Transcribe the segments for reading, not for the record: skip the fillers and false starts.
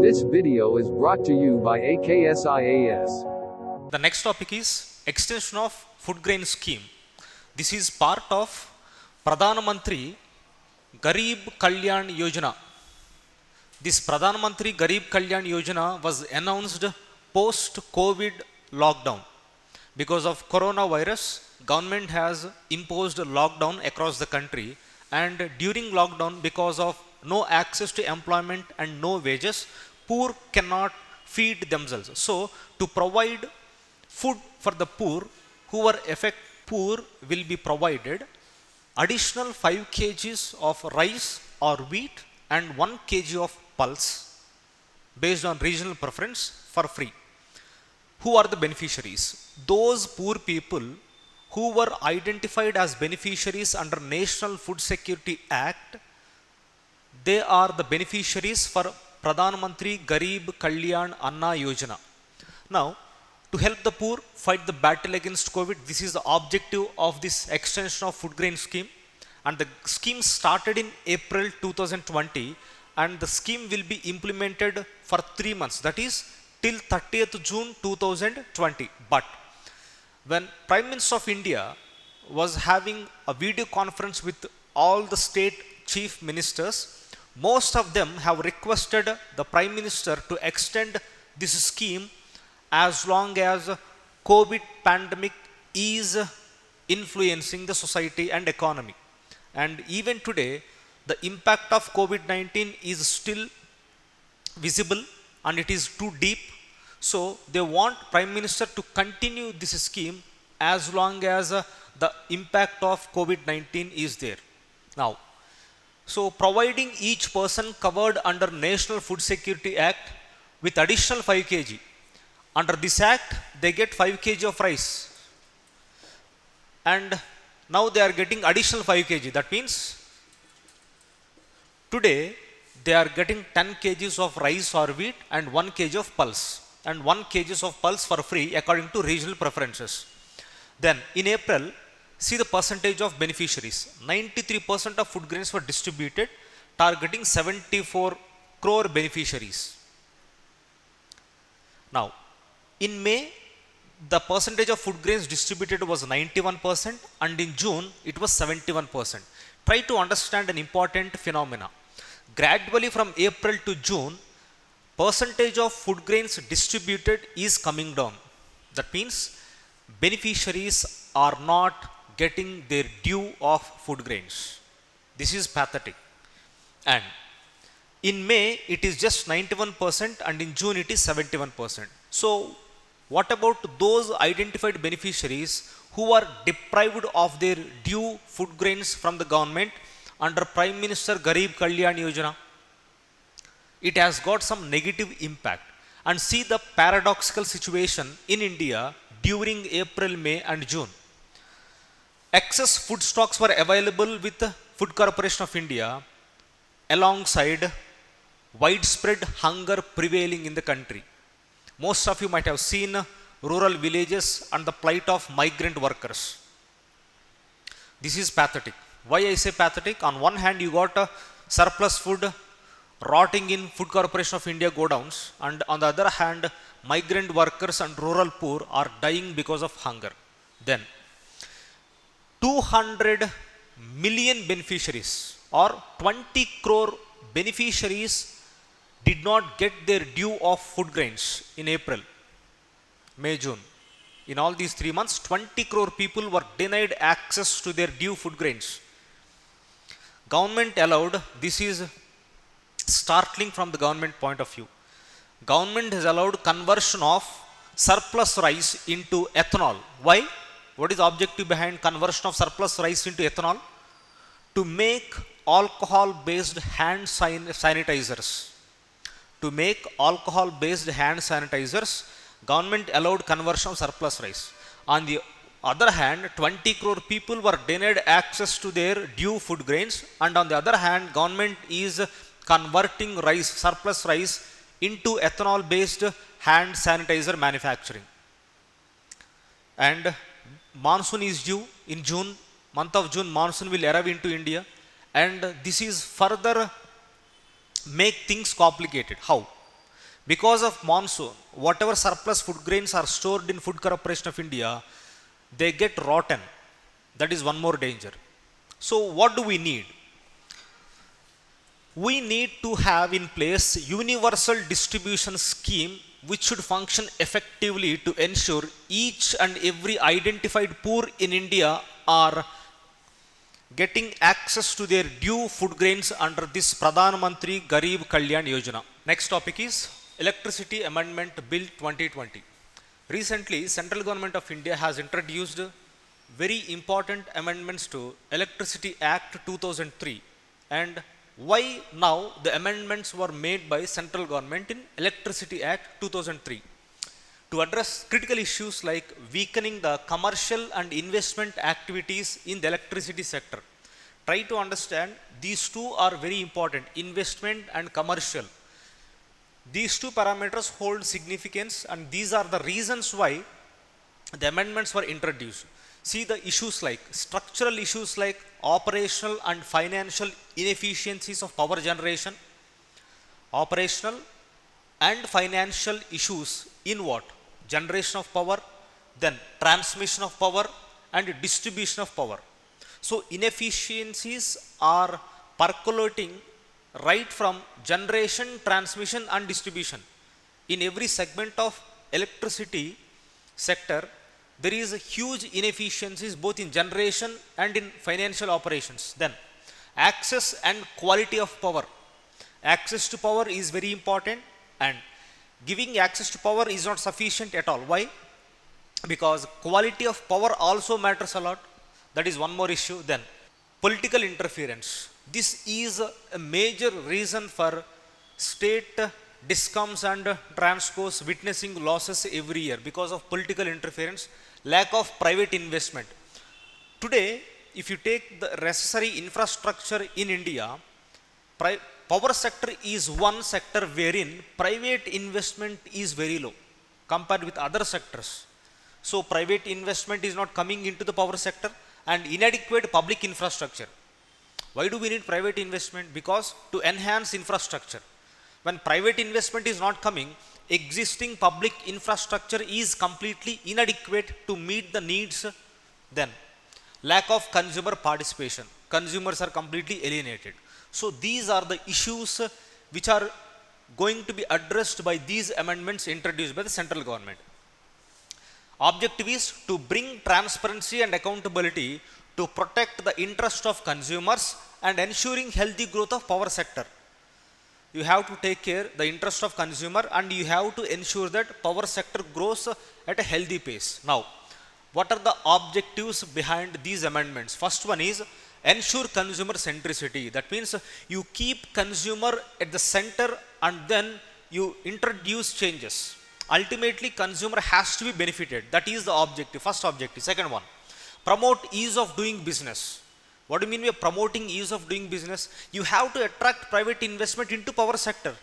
This video is brought to you by AKSIAS. The next topic is extension of food grain scheme. This is part of Pradhan Mantri Garib Kalyan Yojana. This Pradhan Mantri Garib Kalyan Yojana was announced post COVID lockdown. Because of coronavirus, government has imposed a lockdown across the country, and during lockdown, because of no access to employment and no wages, poor cannot feed themselves. So to provide food for the poor, who are poor will be provided additional 5 kgs of rice or wheat and 1 kg of pulse based on regional preference for free. Who are the beneficiaries? Those poor people who were identified as beneficiaries under National Food Security Act, they are the beneficiaries for Pradhan Mantri Garib Kalyan Anna Yojana. Now, to help the poor fight the battle against COVID, this is the objective of this extension of food grain scheme. And the scheme started in April 2020, and the scheme will be implemented for 3 months, that is till 30th June 2020. But when Prime Minister of India was having a video conference with all the state chief ministers, most of them have requested the Prime Minister to extend this scheme as long as COVID pandemic is influencing the society and economy. And even today, the impact of COVID-19 is still visible and it is too deep. So they want Prime Minister to continue this scheme as long as the impact of COVID-19 is there. Now, so providing each person covered under National Food Security Act with additional 5 kg. Under this act, they get 5 kg of rice. And now they are getting additional 5 kg. That means today they are getting 10 kgs of rice or wheat and 1 kg of pulse. And 1 kg of pulse for free according to regional preferences. Then in April, see the percentage of beneficiaries. 93% of food grains were distributed, targeting 74 crore beneficiaries. Now, in May, the percentage of food grains distributed was 91%, and in June, it was 71%. Try to understand an important phenomena. Gradually from April to June, percentage of food grains distributed is coming down. That means beneficiaries are not getting their due of food grains. This is pathetic. And in May it is just 91% and in June it is 71%. So what about those identified beneficiaries who are deprived of their due food grains from the government under Prime Minister Garib Kalyan Yojana? It has got some negative impact. And see the paradoxical situation in India during April, May and June. Excess food stocks were available with the Food Corporation of India alongside widespread hunger prevailing in the country. Most of you might have seen rural villages and the plight of migrant workers. This is pathetic. Why I say pathetic? On one hand, you got a surplus food rotting in Food Corporation of India godowns, and on the other hand, migrant workers and rural poor are dying because of hunger. Then 200 million beneficiaries or 20 crore beneficiaries did not get their due of food grains in April, May, June. In all these 3 months, 20 crore people were denied access to their due food grains. Government allowed, this is startling from the government point of view. Government has allowed conversion of surplus rice into ethanol. Why? What is the objective behind conversion of surplus rice into ethanol? To make alcohol-based hand sanitizers. To make alcohol-based hand sanitizers, government allowed conversion of surplus rice. On the other hand, 20 crore people were denied access to their due food grains, and on the other hand, government is converting rice, surplus rice, into ethanol-based hand sanitizer manufacturing. And monsoon is due in June, month of June, monsoon will arrive into India, and this is further make things complicated. How? Because of monsoon, whatever surplus food grains are stored in Food Corporation of India, they get rotten. That is one more danger. So what do we need? We need to have in place universal distribution scheme which should function effectively to ensure each and every identified poor in India are getting access to their due food grains under this Pradhan Mantri Garib Kalyan Yojana. Next topic is Electricity Amendment Bill 2020. Recently, Central Government of India has introduced very important amendments to Electricity Act 2003. And why now the amendments were made by Central Government in Electricity Act 2003? To address critical issues like weakening the commercial and investment activities in the electricity sector. Try to understand, these two are very important, investment and commercial. These two parameters hold significance, and these are the reasons why the amendments were introduced. See the issues like structural issues like operational and financial inefficiencies of power generation, operational and financial issues in what? Generation of power, then transmission of power and distribution of power. So inefficiencies are percolating right from generation, transmission and distribution. In every segment of electricity sector, there is a huge inefficiencies both in generation and in financial operations. Then access and quality of power. Access to power is very important, and giving access to power is not sufficient at all. Why? Because quality of power also matters a lot. That is one more issue. Then political interference. This is a major reason for state discoms and transcos witnessing losses every year because of political interference, lack of private investment. Today, if you take the necessary infrastructure in India, power sector is one sector wherein private investment is very low compared with other sectors. So private investment is not coming into the power sector, and inadequate public infrastructure. Why do we need private investment? Because to enhance infrastructure. When private investment is not coming, existing public infrastructure is completely inadequate to meet the needs. Then lack of consumer participation. Consumers are completely alienated. So these are the issues which are going to be addressed by these amendments introduced by the central government. Objective is to bring transparency and accountability to protect the interest of consumers and ensuring healthy growth of power sector. You have to take care the interest of consumer, and you have to ensure that power sector grows at a healthy pace. Now, what are the objectives behind these amendments? First one is ensure consumer centricity. That means you keep consumer at the center and then you introduce changes. Ultimately, consumer has to be benefited. That is the objective, first objective. Second one, promote ease of doing business. What do you mean by promoting ease of doing business? You have to attract private investment into power sector.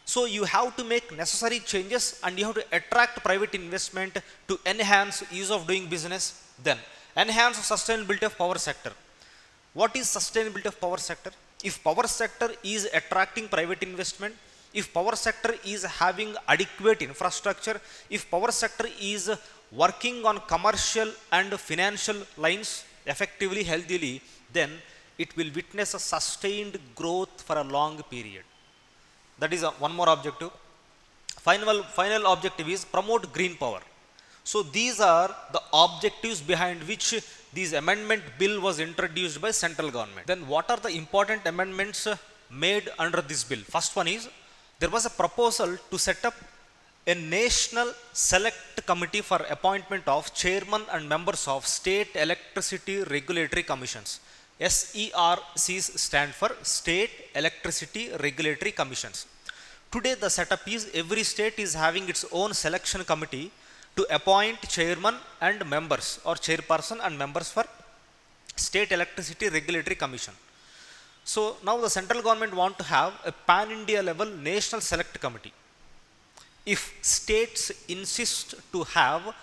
So you have to make necessary changes, and you have to attract private investment to enhance ease of doing business. Then enhance sustainability of power sector. What is sustainability of power sector? If power sector is attracting private investment, if power sector is having adequate infrastructure, if power sector is working on commercial and financial lines effectively, healthily, then it will witness a sustained growth for a long period. That is one more objective. Final objective is promote green power. So these are the objectives behind which this amendment bill was introduced by central government. Then what are the important amendments made under this bill? First one is there was a proposal to set up a national select committee for appointment of chairman and members of state electricity regulatory commissions. SERCs stand for State Electricity Regulatory Commissions. Today the setup is every state is having its own selection committee to appoint chairman and members, or chairperson and members, for State Electricity Regulatory Commission. So now the central government want to have a pan-India level national select committee. If states insist to have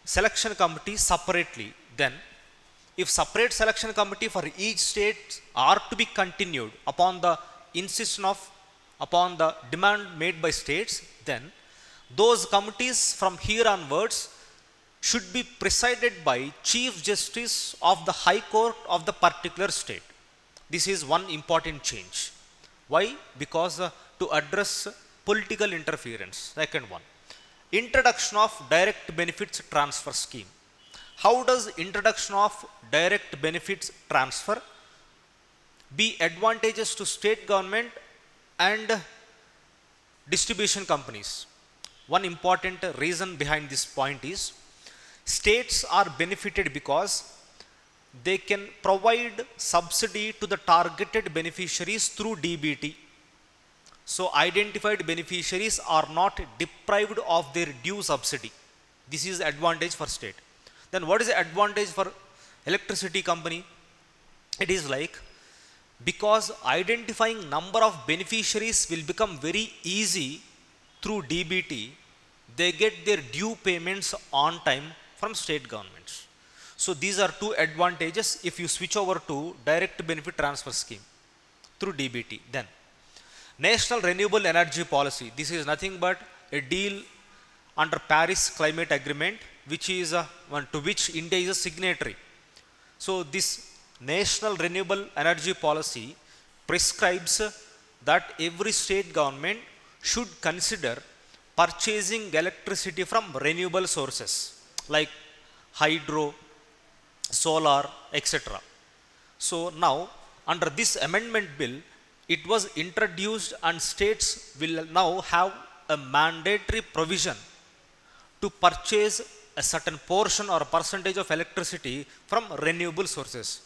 selection committee separately, then if separate selection committee for each state are to be continued upon the insistence of upon the demand made by states, then those committees from here onwards should be presided by Chief Justice of the High Court of the particular state. This is one important change. Why? Because to address political interference. Second one, introduction of direct benefits transfer scheme. How does introduction of direct benefits transfer be advantageous to state government and distribution companies? One important reason behind this point is states are benefited because they can provide subsidy to the targeted beneficiaries through DBT. So identified beneficiaries are not deprived of their due subsidy. This is advantage for state. Then what is the advantage for electricity company? It is like, because identifying number of beneficiaries will become very easy through DBT, they get their due payments on time from state governments. So these are two advantages if you switch over to direct benefit transfer scheme through DBT. Then National Renewable Energy Policy. This is nothing but a deal under Paris Climate Agreement, which is to which India is a signatory. So this National Renewable Energy Policy prescribes that every state government should consider purchasing electricity from renewable sources like hydro, solar, etc. So now under this amendment bill, it was introduced and states will now have a mandatory provision to purchase a certain portion or percentage of electricity from renewable sources.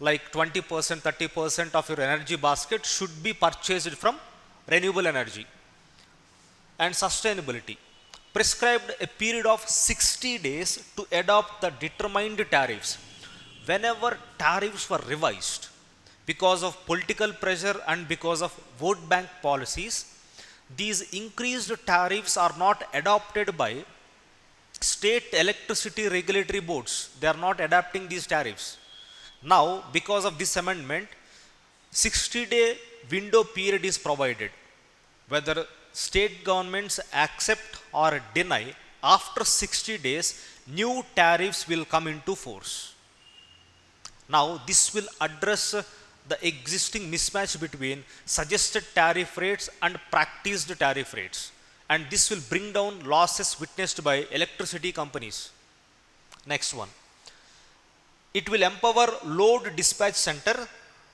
Like 20%, 30% of your energy basket should be purchased from renewable energy. And sustainability prescribed a period of 60 days to adopt the determined tariffs. Whenever tariffs were revised because of political pressure and because of vote bank policies, these increased tariffs are not adopted by state electricity regulatory boards. They are not adapting these tariffs. Now, because of this amendment, 60-day window period is provided. Whether state governments accept or deny, after 60 days, new tariffs will come into force. Now, this will address the existing mismatch between suggested tariff rates and practiced tariff rates. And this will bring down losses witnessed by electricity companies. Next one. It will empower load dispatch center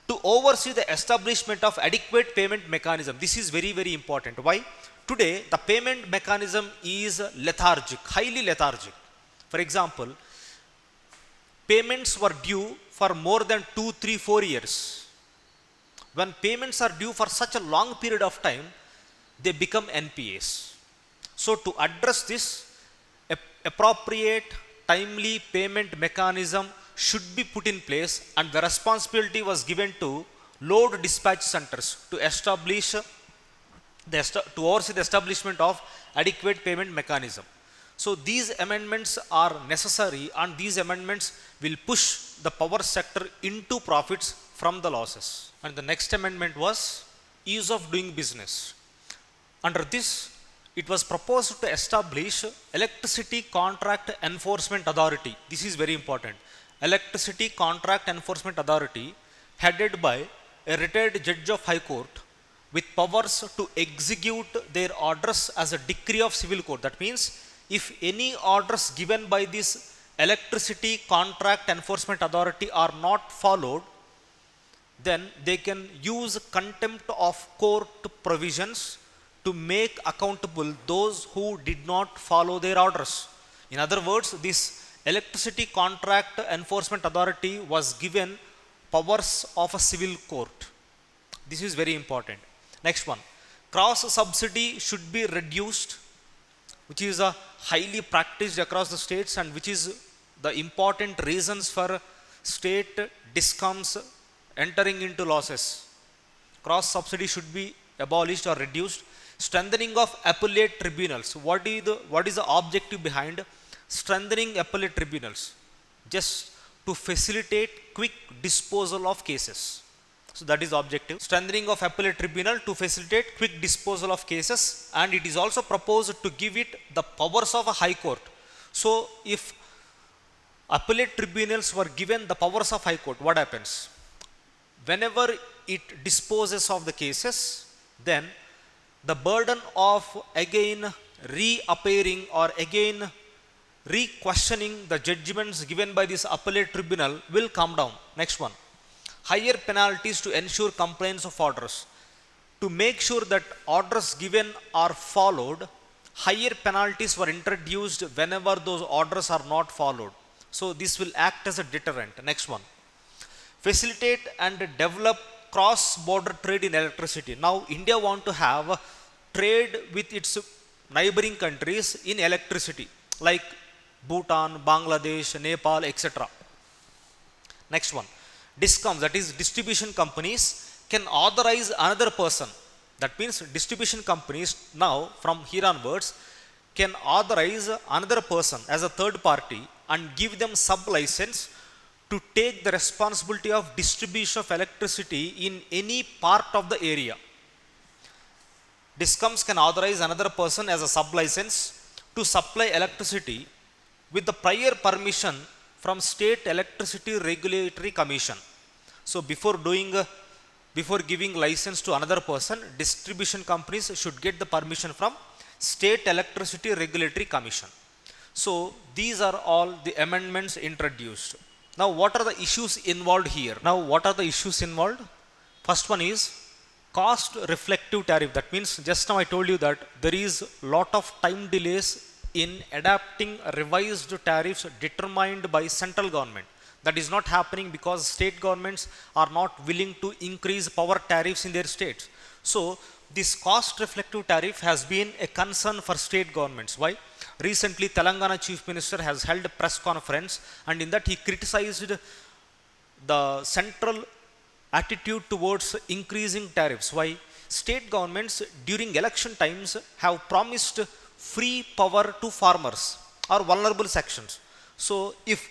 to oversee the establishment of adequate payment mechanism. This is very, very important. Why? Today, the payment mechanism is lethargic, highly lethargic. For example, payments were due for more than 2, 3, 4 years. When payments are due for such a long period of time, they become NPAs. So to address this, appropriate timely payment mechanism should be put in place, and the responsibility was given to load dispatch centers to establish to oversee the establishment of adequate payment mechanism. So these amendments are necessary, and these amendments will push the power sector into profits from the losses. And the next amendment was ease of doing business. Under this, it was proposed to establish Electricity Contract Enforcement Authority. This is very important. Electricity Contract Enforcement Authority, headed by a retired judge of High Court, with powers to execute their orders as a decree of civil court. That means, if any orders given by this Electricity Contract Enforcement Authority are not followed, then they can use contempt of court provisions to make accountable those who did not follow their orders. In other words, this Electricity Contract Enforcement Authority was given powers of a civil court. This is very important. Next one, cross subsidy should be reduced, which is highly practiced across the states, and which is the important reasons for state discoms entering into losses. Cross subsidy should be abolished or reduced. Strengthening of appellate tribunals. What is the objective behind strengthening appellate tribunals? Just to facilitate quick disposal of cases. So that is objective. Strengthening of appellate tribunal to facilitate quick disposal of cases, and it is also proposed to give it the powers of a high court. So if appellate tribunals were given the powers of high court, what happens? Whenever it disposes of the cases, then the burden of again reappearing or again re-questioning the judgments given by this appellate tribunal will come down. Next one, higher penalties to ensure compliance of orders. To make sure that orders given are followed, higher penalties were introduced whenever those orders are not followed. So this will act as a deterrent. Next one, facilitate and develop cross-border trade in electricity. Now India want to have trade with its neighboring countries in electricity, like Bhutan, Bangladesh, Nepal, etc. Next one, DISCOMs, that is distribution companies, can authorize another person. That means distribution companies now from here onwards can authorize another person as a third party and give them sub-license to take the responsibility of distribution of electricity in any part of the area. DISCOMs can authorize another person as a sub-license to supply electricity with the prior permission from State Electricity Regulatory Commission. So before giving license to another person, distribution companies should get the permission from State Electricity Regulatory Commission. So these are all the amendments introduced. Now what are the issues involved here? First one is cost reflective tariff. That means just now I told you that there is lot of time delays in adapting revised tariffs determined by central government. That is not happening because state governments are not willing to increase power tariffs in their states. So this cost reflective tariff has been a concern for state governments. Why? Recently Telangana Chief Minister has held a press conference, and in that he criticized the central attitude towards increasing tariffs. Why? State governments during election times have promised free power to farmers or vulnerable sections. So if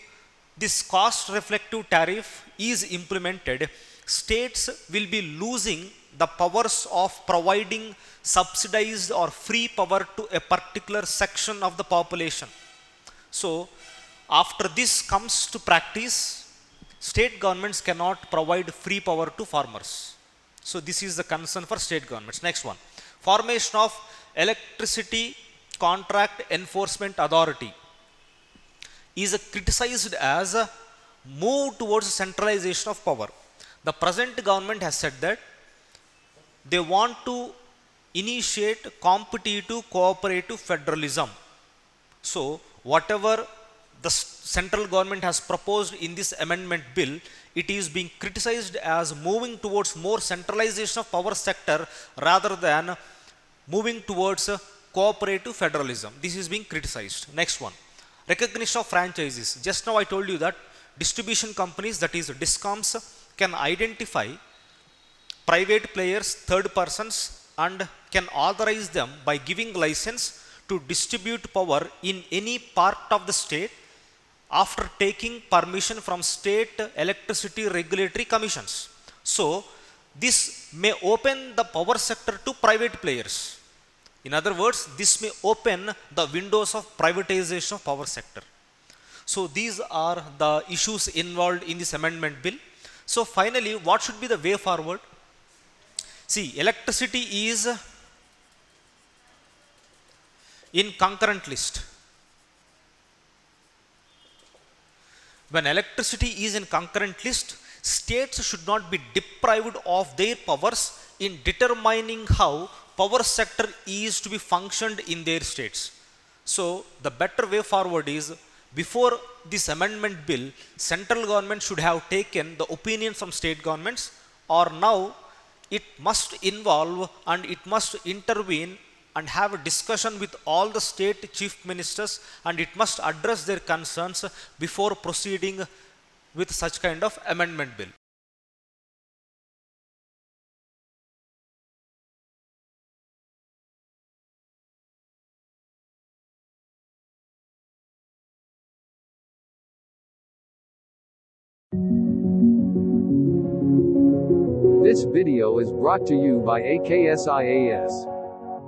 this cost reflective tariff is implemented, states will be losing the powers of providing subsidized or free power to a particular section of the population. So after this comes to practice, state governments cannot provide free power to farmers. So this is the concern for state governments. Next one, formation of Electricity Contract Enforcement Authority is criticized as a move towards centralization of power. The present government has said that they want to initiate competitive cooperative federalism. So whatever the central government has proposed in this amendment bill, it is being criticized as moving towards more centralization of power sector rather than moving towards cooperative federalism. This is being criticized. Next one, recognition of franchises. Just now I told you that distribution companies, that is DISCOMs, can identify private players, third persons, and can authorize them by giving license to distribute power in any part of the state after taking permission from State Electricity Regulatory Commissions. So this may open the power sector to private players. In other words, this may open the windows of privatization of power sector. So these are the issues involved in this amendment bill. So finally, what should be the way forward? See, electricity is in concurrent list. When electricity is in concurrent list, states should not be deprived of their powers in determining how power sector is to be functioned in their states. So the better way forward is, before this amendment bill, central government should have taken the opinions from state governments, or now it must involve and it must intervene and have a discussion with all the state chief ministers, and it must address their concerns before proceeding with such kind of amendment bill. This video is brought to you by AKSIAS.